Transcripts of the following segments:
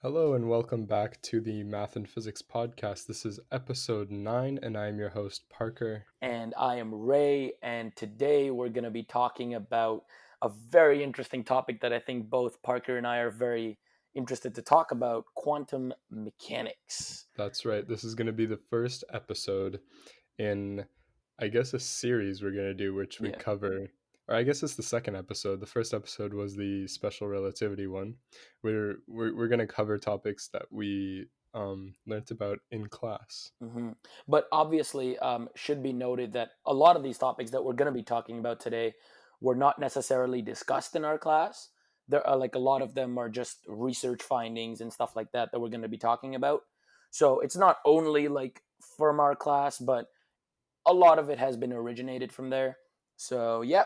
Hello and welcome back to the Math and Physics podcast. This is episode 9, and I am your host, Parker. And I am Ray, and today we're going to be talking about a very interesting topic that I think both Parker and I are very interested to talk about: quantum mechanics. That's right, this is going to be the first episode in, I guess, a series we're going to do, which we Yeah. cover, or I guess it's the second episode. The first episode was the special relativity one. We're going to cover topics that we learnt about in class. hmm But obviously, should be noted that a lot of these topics that we're going to be talking about today were not necessarily discussed in our class. There are like a lot of them are just research findings and stuff like that we're going to be talking about. So it's not only like from our class, but a lot of it has been originated from there. So, yeah.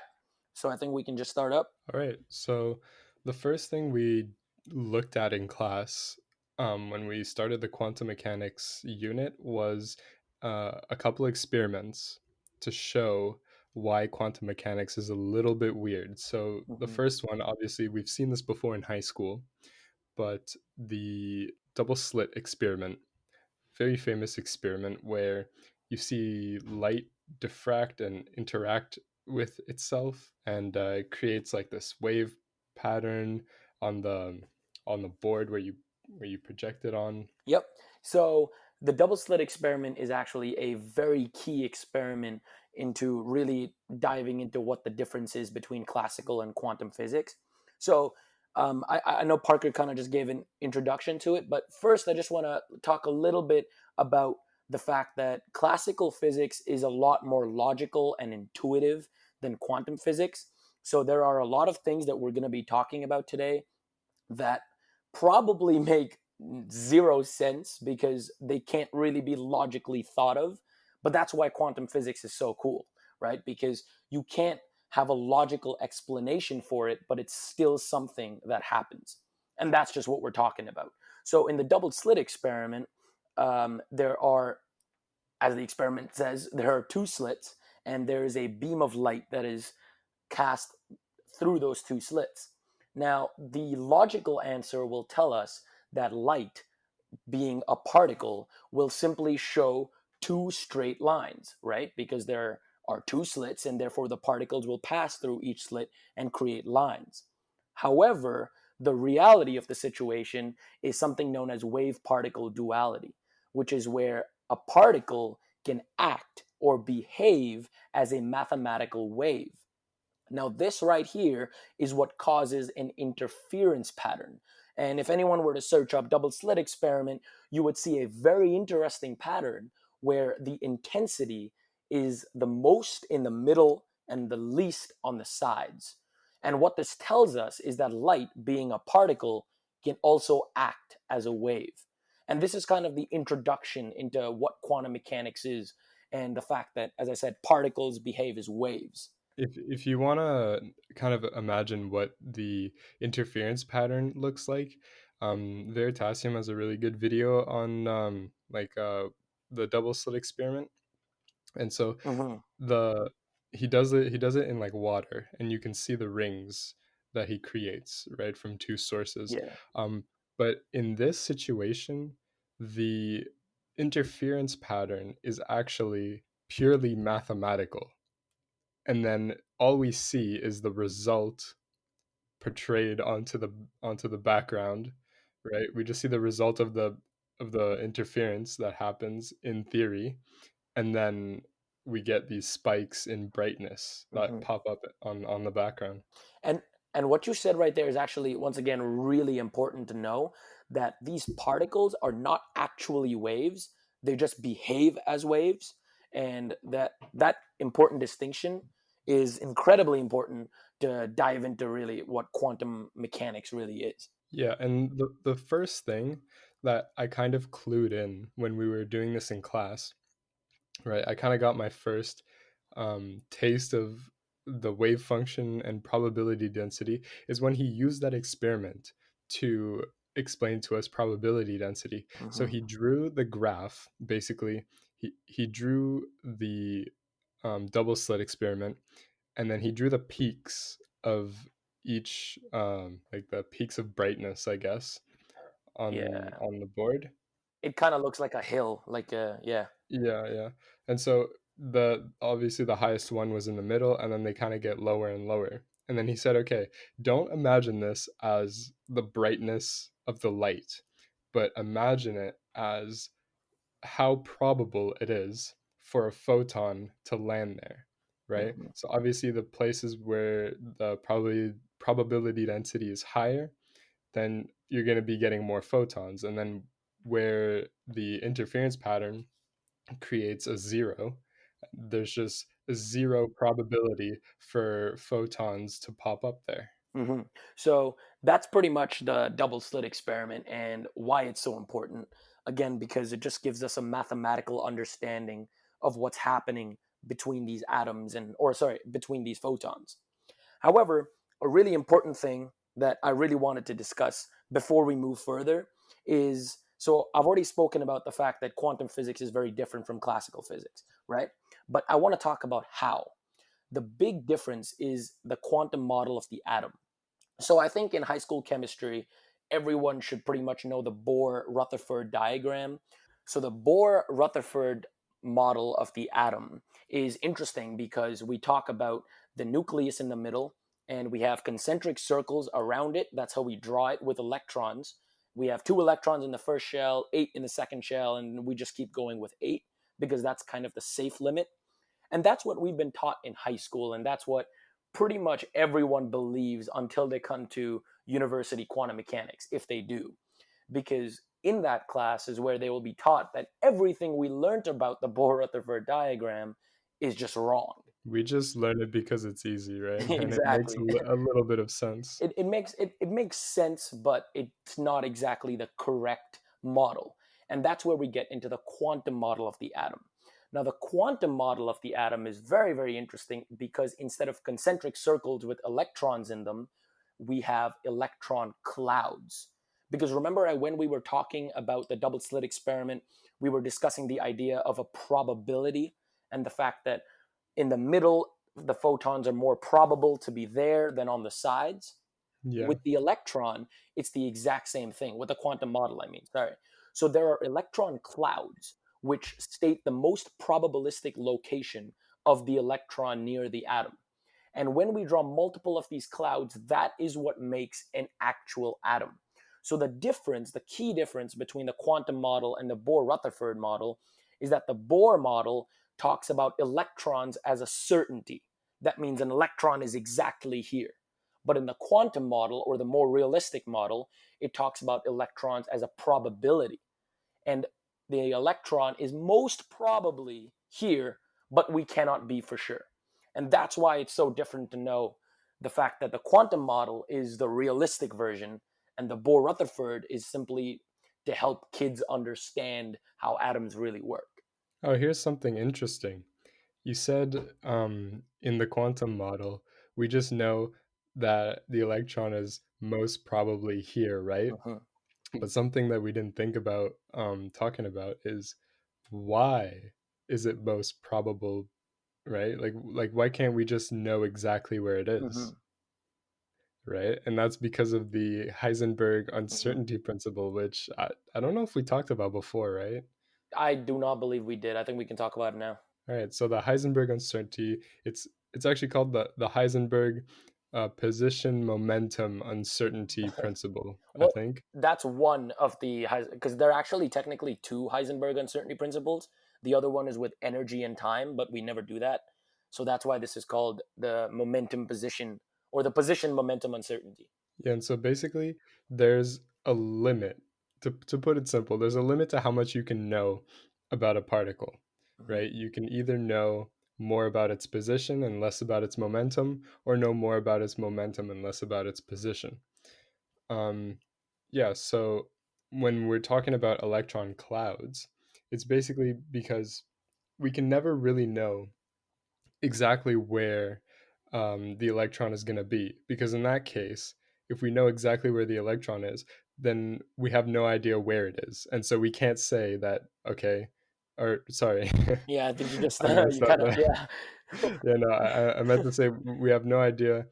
So I think we can just start up. All right. So the first thing we looked at in class when we started the quantum mechanics unit was a couple experiments to show why quantum mechanics is a little bit weird. So the hmm first one, obviously, we've seen this before in high school, but the double slit experiment, very famous experiment where you see light diffract and interact with itself, and it creates like this wave pattern on the board where you project it on. Yep. So the double slit experiment is actually a very key experiment into really diving into what the difference is between classical and quantum physics. So I know Parker kind of just gave an introduction to it, but first I just want to talk a little bit about the fact that classical physics is a lot more logical and intuitive than quantum physics. So there are a lot of things that we're going to be talking about today that probably make zero sense because they can't really be logically thought of. But that's why quantum physics is so cool, right? Because you can't have a logical explanation for it, but it's still something that happens. And that's just what we're talking about. So in the double slit experiment, there are, as the experiment says, there are two slits, and there is a beam of light that is cast through those two slits. Now, the logical answer will tell us that light, being a particle, will simply show two straight lines, right? Because there are two slits, and therefore the particles will pass through each slit and create lines. However, the reality of the situation is something known as wave particle duality, which is where a particle can act or behave as a mathematical wave. Now, this right here is what causes an interference pattern. And if anyone were to search up double slit experiment, you would see a very interesting pattern where the intensity is the most in the middle and the least on the sides. And what this tells us is that light, being a particle, can also act as a wave. And this is kind of the introduction into what quantum mechanics is and the fact that, as I said, particles behave as waves. If you want to kind of imagine what the interference pattern looks like, Veritasium has a really good video on the double slit experiment. And so Mhm. the he does it in like water, and you can see the rings that he creates, right, from two sources. Yeah. But in this situation, the interference pattern is actually purely mathematical, and then all we see is the result portrayed onto the background, right? We just see the result of the interference that happens in theory, and then we get these spikes in brightness that hmm pop up on the background. And and what you said right there is actually once again really important to know that these particles are not actually waves; they just behave as waves, and that important distinction is incredibly important to dive into really what quantum mechanics really is. Yeah, and the first thing that I kind of clued in when we were doing this in class, right? I kind of got my first taste of the wave function and probability density is when he used that experiment to explain to us probability density. So hmm he drew the graph, basically. He drew the double slit experiment, and then he drew the peaks of each, like the peaks of brightness, I guess, Yeah. on the board. It kind of looks like a hill, like yeah. Yeah, yeah. And so the obviously the highest one was in the middle, and then they kind of get lower and lower. And then he said, "Okay, don't imagine this as the brightness of the light, but imagine it as how probable it is for a photon to land there, right? Hmm. So obviously the places where the probability density is higher, then you're going to be getting more photons, and then where the interference pattern creates a zero, there's just a zero probability for photons to pop up there. Hmm. So that's pretty much the double slit experiment and why it's so important. Again, because it just gives us a mathematical understanding of what's happening between these atoms and, or sorry, between these photons. However, a really important thing that I really wanted to discuss before we move further is, so I've already spoken about the fact that quantum physics is very different from classical physics, right? But I want to talk about how. The big difference is the quantum model of the atom. So I think in high school chemistry, everyone should pretty much know the Bohr-Rutherford diagram. So the Bohr-Rutherford model of the atom is interesting because we talk about the nucleus in the middle and we have concentric circles around it. That's how we draw it with electrons. We have 2 electrons in the first shell, 8 in the second shell, and we just keep going with 8 because that's kind of the safe limit. And that's what we've been taught in high school. And that's what pretty much everyone believes until they come to university quantum mechanics, if they do. Because in that class is where they will be taught that everything we learned about the Bohr Rutherford diagram is just wrong. We just learn it because it's easy, right? And it makes Exactly. a little bit of sense. It makes sense, but it's not exactly the correct model. And that's where we get into the quantum model of the atom. Now, the quantum model of the atom is very, very interesting because instead of concentric circles with electrons in them, we have electron clouds. Because remember, when we were talking about the double slit experiment, we were discussing the idea of a probability and the fact that in the middle, the photons are more probable to be there than on the sides. Yeah. With the electron, it's the exact same thing. With the quantum model, I mean, sorry. So there are electron clouds which state the most probabilistic location of the electron near the atom. And when we draw multiple of these clouds, that is what makes an actual atom. So the difference, the key difference between the quantum model and the Bohr-Rutherford model is that the Bohr model talks about electrons as a certainty. That means an electron is exactly here. But in the quantum model, or the more realistic model, it talks about electrons as a probability. And the electron is most probably here, but we cannot be for sure. And that's why it's so different to know the fact that the quantum model is the realistic version and the Bohr Rutherford is simply to help kids understand how atoms really work. Oh, here's something interesting. You said in the quantum model, we just know that the electron is most probably here, right? Mhm. But something that we didn't think about talking about is why is it most probable, right? Like why can't we just know exactly where it is, Mhm. right? And that's because of the Heisenberg Mhm. uncertainty principle, which I don't know if we talked about before, right? I do not believe we did. I think we can talk about it now. All right, so the Heisenberg uncertainty, it's actually called the Heisenberg position momentum uncertainty principle, I Well, think. that's one of the, because there are actually technically two Heisenberg uncertainty principles. The other one is with energy and time, but we never do that. So that's why this is called the momentum position, or the position momentum uncertainty. Yeah, and so basically, there's a limit. To put it simple, there's a limit to how much you can know about a particle, Mhm. right? You can either know more about its position and less about its momentum, or know more about its momentum and less about its position. Um, yeah, so when we're talking about electron clouds, it's basically because we can never really know exactly where the electron is going to be. Because in that case, if we know exactly where the electron is, then we have no idea where it is. And so we can't say that, okay, or sorry, Yeah, I think you just I messed you up kind of, there. yeah. Yeah, no, I meant to say we have no idea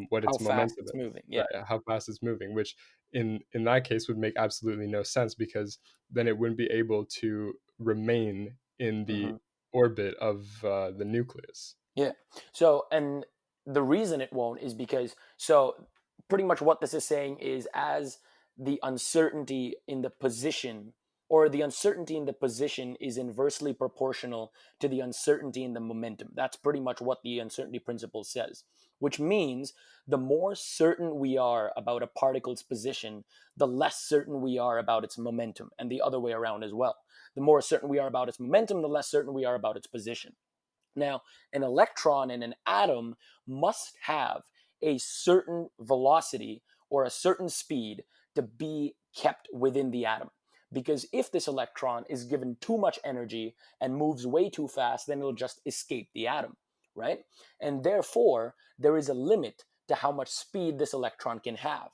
what How its fast momentum it's is, moving. Yeah. right? How fast it's moving, which in that case would make absolutely no sense, because then it wouldn't be able to remain in the Mhm. orbit of the nucleus. Yeah. So, and the reason it won't is because, so pretty much what this is saying is, as the uncertainty in the position, or the uncertainty in the position is inversely proportional to the uncertainty in the momentum. That's pretty much what the uncertainty principle says, which means the more certain we are about a particle's position, the less certain we are about its momentum, and the other way around as well. The more certain we are about its momentum, the less certain we are about its position. Now, an electron and an atom must have a certain velocity or a certain speed to be kept within the atom. Because if this electron is given too much energy and moves way too fast, then it'll just escape the atom, right? And therefore, there is a limit to how much speed this electron can have.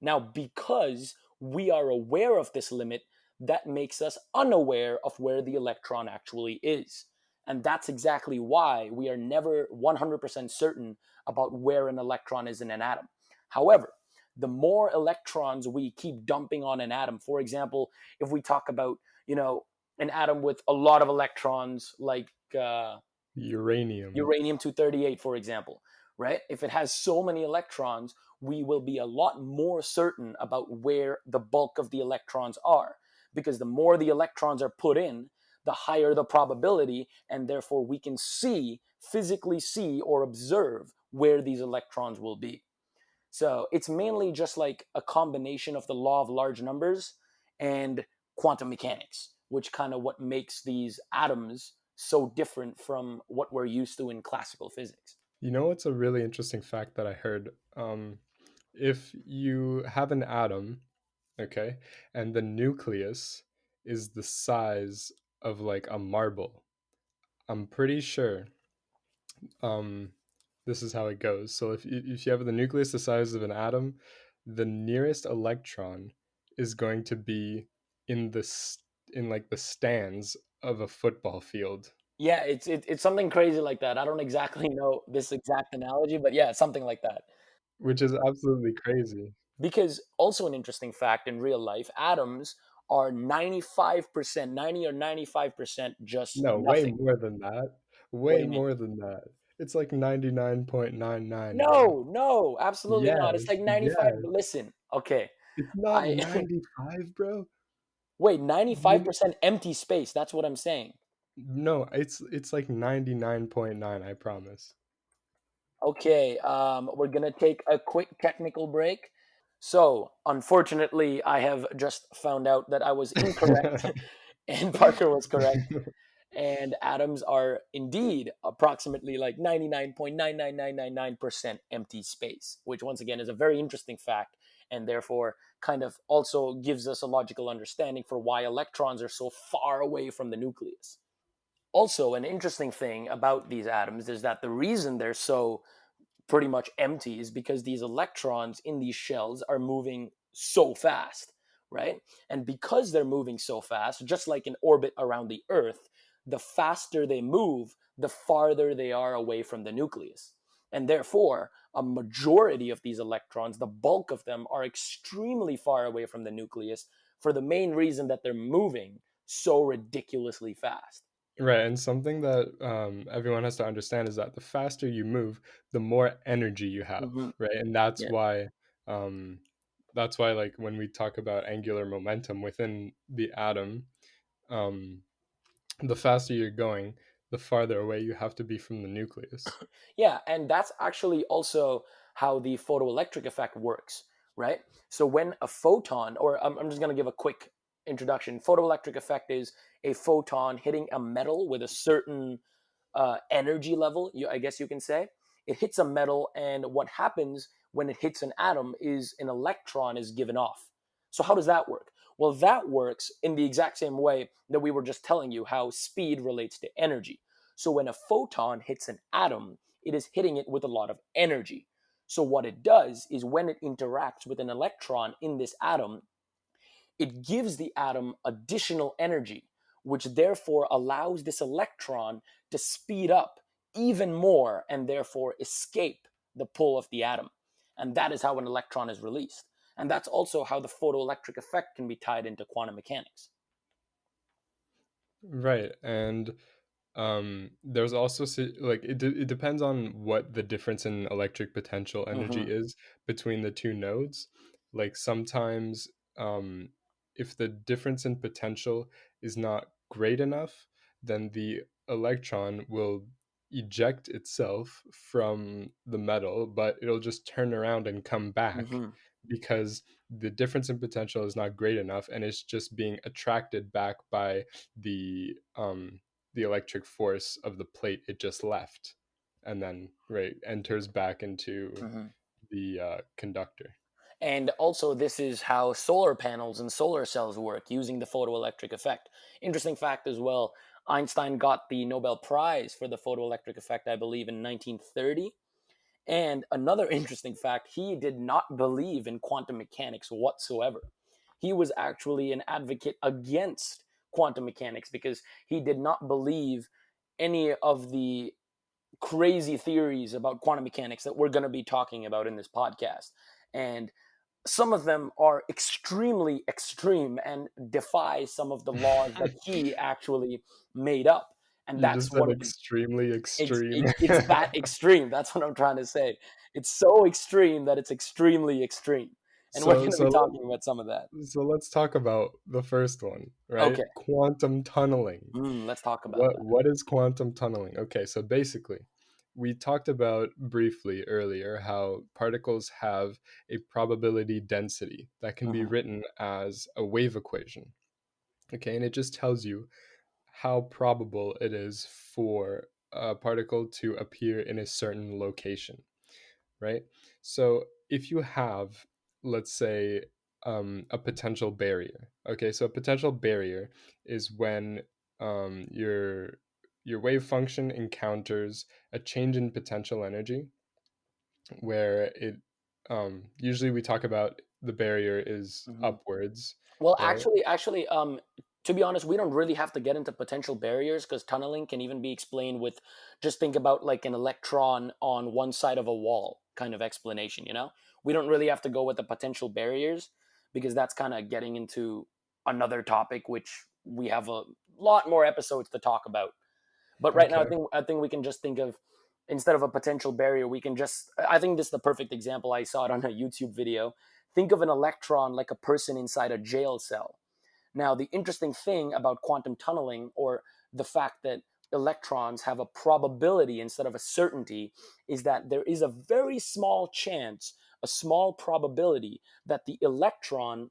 Now, because we are aware of this limit, that makes us unaware of where the electron actually is. And that's exactly why we are never 100% certain about where an electron is in an atom. However, the more electrons we keep dumping on an atom, for example, if we talk about, an atom with a lot of electrons, like Uranium. uranium 238, for example, right? If it has so many electrons, we will be a lot more certain about where the bulk of the electrons are, because the more the electrons are put in, the higher the probability, and therefore we can physically see or observe where these electrons will be. So it's mainly just like a combination of the law of large numbers and quantum mechanics, which kind of what makes these atoms so different from what we're used to in classical physics. You know what's a really interesting fact that I heard? If you have an atom, okay, and the nucleus is the size of like a marble, I'm pretty sure um, this is how it goes. So if you have the nucleus the size of an atom, the nearest electron is going to be in in like the stands of a football field, Yeah, it's something crazy like that. I don't exactly know this exact analogy, but yeah, something like that. which is absolutely crazy. Because also an interesting fact in real life, atoms are 95%, 90 or 95% just No, way nothing. more than that. What do Way you mean? more than that. It's like 99.99, bro. No, no, absolutely not. It's Yes, like 95. yes. Listen, okay. It's not I 95, bro. wait, You 95% empty space. That's what I'm saying. No, it's like 99.9, I promise. Okay, we're gonna take a quick technical break. So, unfortunately, I have just found out that I was incorrect and Parker was correct. And atoms are indeed approximately like 99.99999% empty space, which once again is a very interesting fact, and therefore kind of also gives us a logical understanding for why electrons are so far away from the nucleus. Also, an interesting thing about these atoms is that the reason they're so pretty much empty is because these electrons in these shells are moving so fast, right? And because they're moving so fast, just like in orbit around the Earth, the faster they move, the farther they are away from the nucleus. And therefore, a majority of these electrons, the bulk of them, are extremely far away from the nucleus for the main reason that they're moving so ridiculously fast. Right, and something that everyone has to understand is that the faster you move, the more energy you have, Mm-hmm. right? And Yeah. um, that's why, like, when we talk about angular momentum within the atom, um, the faster you're going, the farther away you have to be from the nucleus. Yeah, and that's actually also how the photoelectric effect works, right? So when a photon, or I'm just going to give a quick introduction. Photoelectric effect is a photon hitting a metal with a certain energy level, I guess you can say. It hits a metal, and what happens when it hits an atom is an electron is given off. So how does that work? Well, that works in the exact same way that we were just telling you how speed relates to energy. So when a photon hits an atom, it is hitting it with a lot of energy. So what it does is when it interacts with an electron in this atom, it gives the atom additional energy, which therefore allows this electron to speed up even more and therefore escape the pull of the atom. And that is how an electron is released. And that's also how the photoelectric effect can be tied into quantum mechanics. Right. And there's also like it depends on what the difference in electric potential energy Hmm. is between the two nodes. Like sometimes, if the difference in potential is not great enough, then the electron will eject itself from the metal, but it'll just turn around and come back Hmm. because the difference in potential is not great enough, and it's just being attracted back by the electric force of the plate it just left, and then right enters back into Hmm. the conductor. And also, this is how solar panels and solar cells work using the photoelectric effect. Interesting fact as well, Einstein got the Nobel Prize for the photoelectric effect, I believe, in 1930. And another interesting fact, he did not believe in quantum mechanics whatsoever. He was actually an advocate against quantum mechanics because he did not believe any of the crazy theories about quantum mechanics that we're going to be talking about in this podcast. And some of them are extremely extreme and defy some of the laws that he actually made up. And You that's just said one of the extremely extreme. it's that extreme. That's what I'm trying to say. It's so extreme that it's extremely extreme. And we're so going to be so talking about some of that. so let's talk about the first one, right? Okay. Quantum tunneling. Let's talk about What is quantum tunneling? Okay, so basically, we talked about briefly earlier how particles have a probability density that that. can be written as a wave equation. Okay, and it just tells you how probable it is for a particle to appear in a certain location, right? So if you have, let's say, a potential barrier. Okay, so a potential barrier is when your wave function encounters a change in potential energy, where it usually we talk about the barrier is Hmm. upwards, Well, right? to be honest, we don't really have to get into potential barriers because tunneling can even be explained with just think about like an electron on one side of a wall kind of explanation, you know? We don't really have to go with the potential barriers because that's kind of getting into another topic, which we have a lot more episodes to talk about. But right now, Okay. I think we can just think of instead of a potential barrier, we can just. I think this is the perfect example. I saw it on a YouTube video. Think of an electron like a person inside a jail cell. Now, the interesting thing about quantum tunneling, or the fact that electrons have a probability instead of a certainty, is that there is a very small chance, a small probability that the electron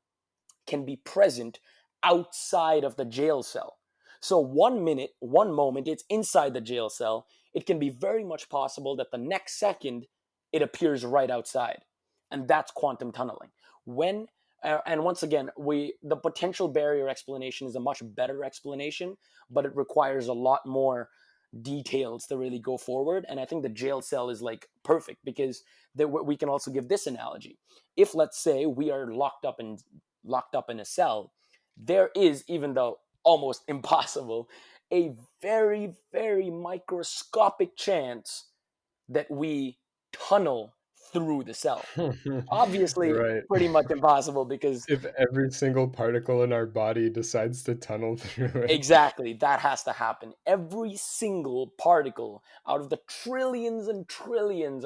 can be present outside of the jail cell. So 1 minute, one moment, it's inside the jail cell. It can be very much possible that the next second it appears right outside. And that's quantum tunneling. When and once again, we the potential barrier explanation is a much better explanation, but it requires a lot more details to really go forward. And I think the jail cell is like perfect because we can also give this analogy. If let's say we are locked up in a cell, there is, even though almost impossible, a very, very microscopic chance that we tunnel through the cell. Obviously, Right. pretty much impossible because If every single particle in our body decides to tunnel through it. exactly, that has to happen. Every single particle out of the trillions and trillions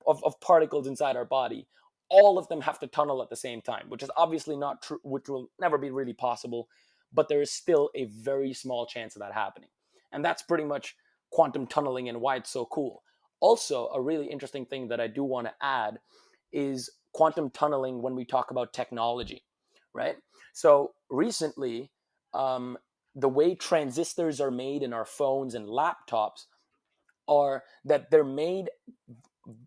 of particles inside our body, all of them have to tunnel at the same time, which is obviously not true, which will never be really possible, but there is still a very small chance of that happening. And that's pretty much quantum tunneling and why it's so cool. Also, a really interesting thing that I do want to add is quantum tunneling when we talk about technology, right? So recently, um, the way transistors are made in our phones and laptops are that they're made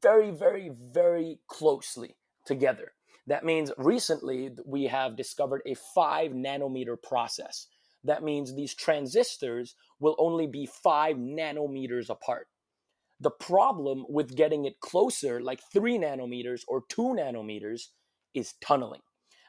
very, very, very closely together. That means recently we have discovered a 5 nanometer process. That means these transistors will only be 5 nanometers apart. The problem with getting it closer, like 3 nanometers or 2 nanometers, is tunneling.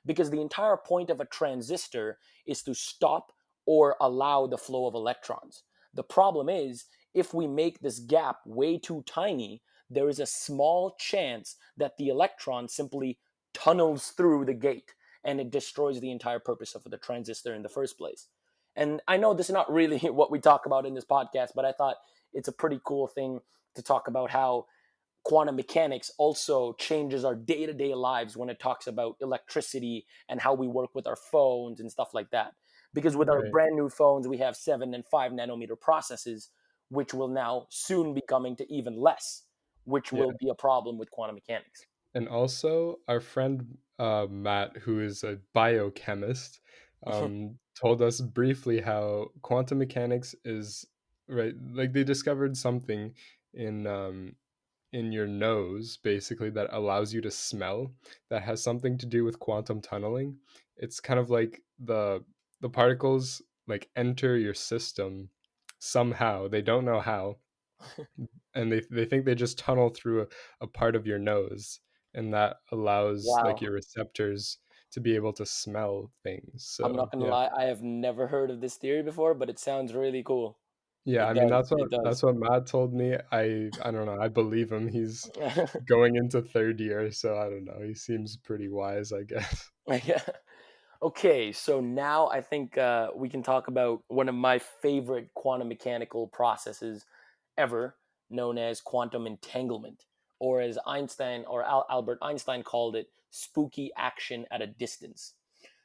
Because the entire point of a transistor is to stop or allow the flow of electrons. The problem is, if we make this gap way too tiny, there is a small chance that the electron simply tunnels through the gate and it destroys the entire purpose of the transistor in the first place. And I know this is not really what we talk about in this podcast, but I thought it's a pretty cool thing to talk about how quantum mechanics also changes our day-to-day lives when it talks about electricity and how we work with our phones and stuff like that. Because with our Right. brand new phones, we have 7 and 5 nanometer processes, which will now soon be coming to even less, which Yeah. will be a problem with quantum mechanics. And also, our friend Matt, who is a biochemist, told us briefly how quantum mechanics is right. Like they discovered something in in your nose, basically, that allows you to smell. That has something to do with quantum tunneling. It's kind of like the particles like enter your system somehow. They don't know how, and they think they just tunnel through a part of your nose, and that allows like Wow. your receptors to be able to smell things. I'm So not gonna yeah. lie, I have never heard of this theory before, but it sounds really cool. Yeah, It I mean does. that's It does. what Matt told me. I don't know, I believe him. He's going into third year, so I don't know, he seems pretty wise, I guess. Yeah. Okay, so now I think we can talk about one of my favorite quantum mechanical processes ever, known as quantum entanglement, or as Einstein or Albert Einstein called it, spooky action at a distance.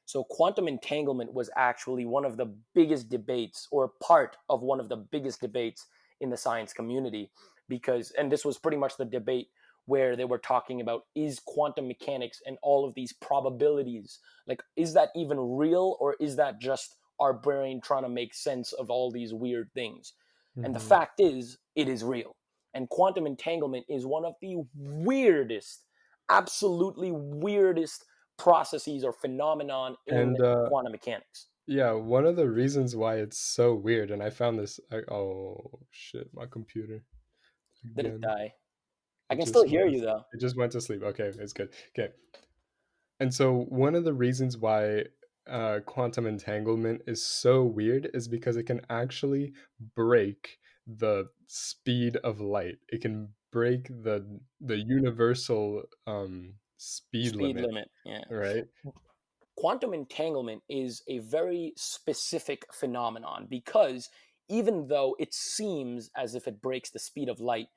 So, quantum entanglement was actually one of the biggest debates, or part of one of the biggest debates in the science community, because, and this was pretty much the debate where they were talking about is quantum mechanics and all of these probabilities, like, is that even real, or is that just our brain trying to make sense of all these weird things? And the Mhm. fact is, it is real. And quantum entanglement is one of the weirdest, absolutely weirdest processes or phenomenon in And quantum mechanics. yeah, one of the reasons why it's so weird, and I found this oh shit, my computer Did it again. die? I It can still just went hear to you though. it just went to sleep. Okay, it's good. Okay. And so one of the reasons why quantum entanglement is so weird is because it can actually break the speed of light. It can break the universal speed Speed limit, limit. Yeah. right? Quantum entanglement is a very specific phenomenon because even though it seems as if it breaks the speed of light,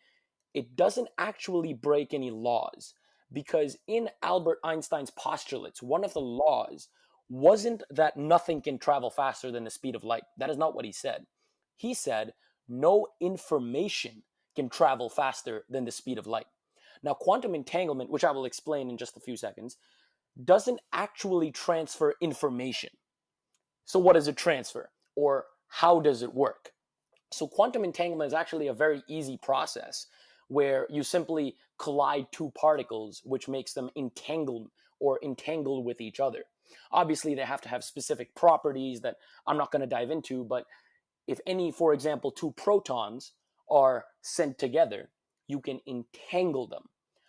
it doesn't actually break any laws. Because in Albert Einstein's postulates, one of the laws wasn't that nothing can travel faster than the speed of light. That is not what he said. He said no information can travel faster than the speed of light. Now, quantum entanglement, which I will explain in just a few seconds, doesn't actually transfer information. So, what does it transfer? Or how does it work? So, quantum entanglement is actually a very easy process where you simply collide two particles, which makes them entangled or entangled with each other. Obviously, they have to have specific properties that I'm not going to dive into, but if any, for example, two protons are sent together, you can entangle them.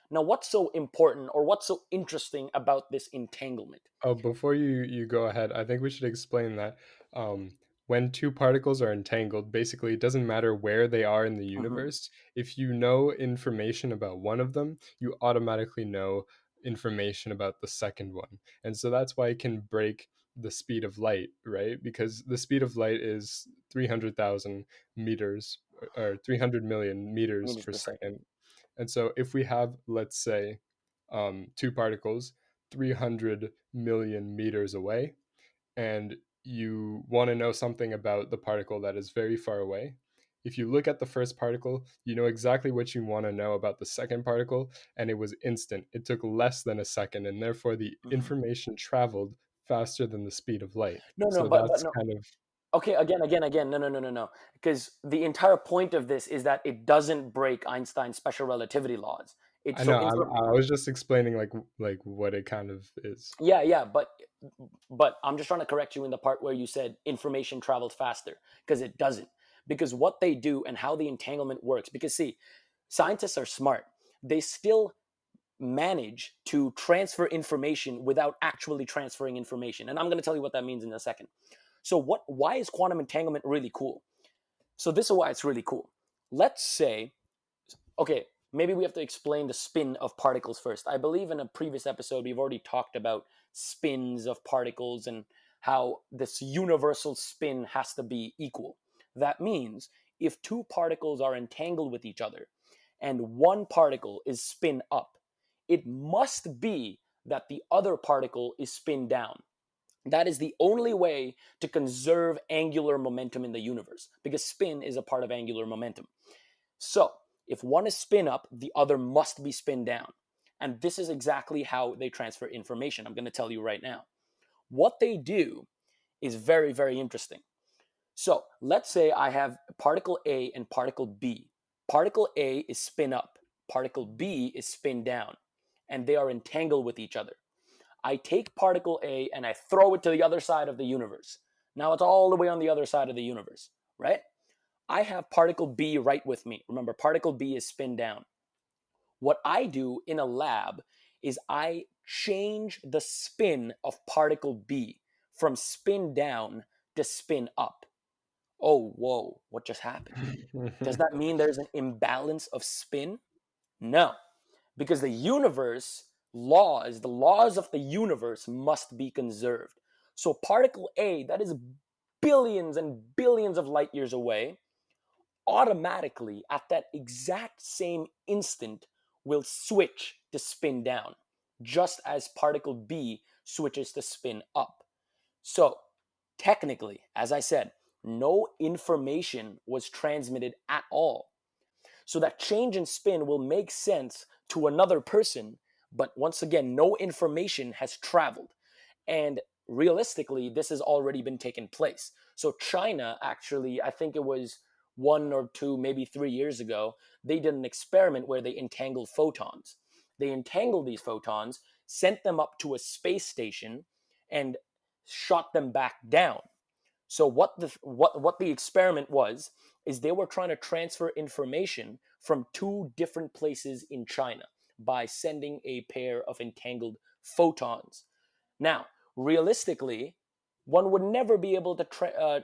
Now, what's so important or what's so interesting about this entanglement? Oh, before you go ahead, I think we should explain that um, when two particles are entangled, basically it doesn't matter where they are in the Mhm. universe. If you know information about one of them, you automatically know information about the second one. And so that's why it can break the speed of light, right? Because the speed of light is 300,000 meters or 300 million meters Meters per per second. second. And so if we have, let's say, two particles 300 million meters away, and you want to know something about the particle that is very far away. If you look at the first particle, you know exactly what you want to know about the second particle, and it was instant. It took less than a second, and therefore the Mhm. information traveled faster than the speed of light. No, no, So but that's no. kind of Okay, again. No, no, no, no, no. Because the entire point of this is that it doesn't break Einstein's special relativity laws. It's I so know. inform. I was just explaining like what it kind of is. Yeah, yeah, but I'm just trying to correct you in the part where you said information travels faster because it doesn't. Because what they do and how the entanglement works. Because see, scientists are smart. They still manage to transfer information without actually transferring information. And I'm going to tell you what that means in a second. So why is quantum entanglement really cool? So this is why it's really cool. Let's say, okay, maybe we have to explain the spin of particles first. I believe in a previous episode we've already talked about spins of particles and how this universal spin has to be equal. That means if two particles are entangled with each other and one particle is spin up, it must be that the other particle is spin down. That is the only way to conserve angular momentum in the universe, because spin is a part of angular momentum. So, if one is spin up, the other must be spin down. And this is exactly how they transfer information. I'm going to tell you right now. What they do is very, very interesting. So, let's say I have particle A and particle B. Particle A is spin up, particle B is spin down, and they are entangled with each other. I take particle A and I throw it to the other side of the universe. Now it's all the way on the other side of the universe, right? I have particle B right with me. Remember, particle B is spin down. What I do in a lab is I change the spin of particle B from spin down to spin up. Oh, whoa, what just happened? Does that mean there's an imbalance of spin? No, because the laws of the universe must be conserved. So particle A, that is billions and billions of light years away, automatically at that exact same instant will switch to spin down, just as particle B switches to spin up. So, technically, as I said, no information was transmitted at all. So, that change in spin will make sense to another person, but once again, no information has traveled. And realistically, this has already been taken place. So China actually, I think it was 1 or 2, maybe 3 years ago, they did an experiment where they entangled photons. They entangled these photons, sent them up to a space station, and shot them back down. So what the experiment was is they were trying to transfer information from two different places in China by sending a pair of entangled photons. Now, realistically, one would never be able to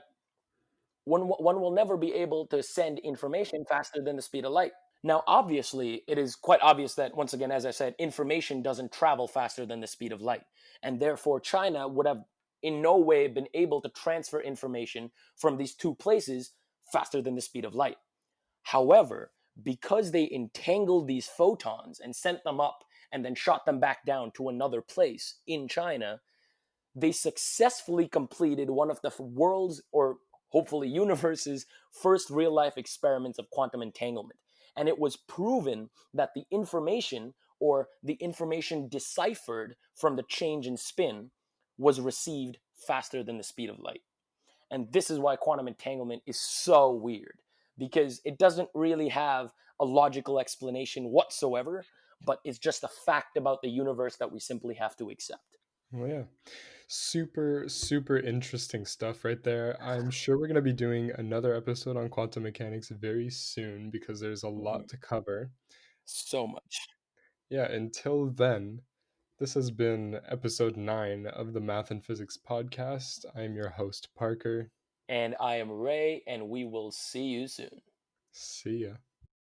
one will never be able to send information faster than the speed of light. Now, obviously, it is quite obvious that, once again, as I said, information doesn't travel faster than the speed of light. And therefore, China would have in no way been able to transfer information from these two places faster than the speed of light. However, because they entangled these photons and sent them up and then shot them back down to another place in China, they successfully completed one of the world's, or hopefully universe's, first real life experiments of quantum entanglement. And it was proven that the information, or the information deciphered from the change in spin, was received faster than the speed of light. And this is why quantum entanglement is so weird, because it doesn't really have a logical explanation whatsoever, but it's just a fact about the universe that we simply have to accept. Well, yeah. Super, super interesting stuff right there. I'm sure we're going to be doing another episode on quantum mechanics very soon because there's a lot Mhm. to cover. So much. Yeah, until then, this has been episode 9 of the Math and Physics podcast. I'm your host, Parker. And I am Ray, and we will see you soon. See ya.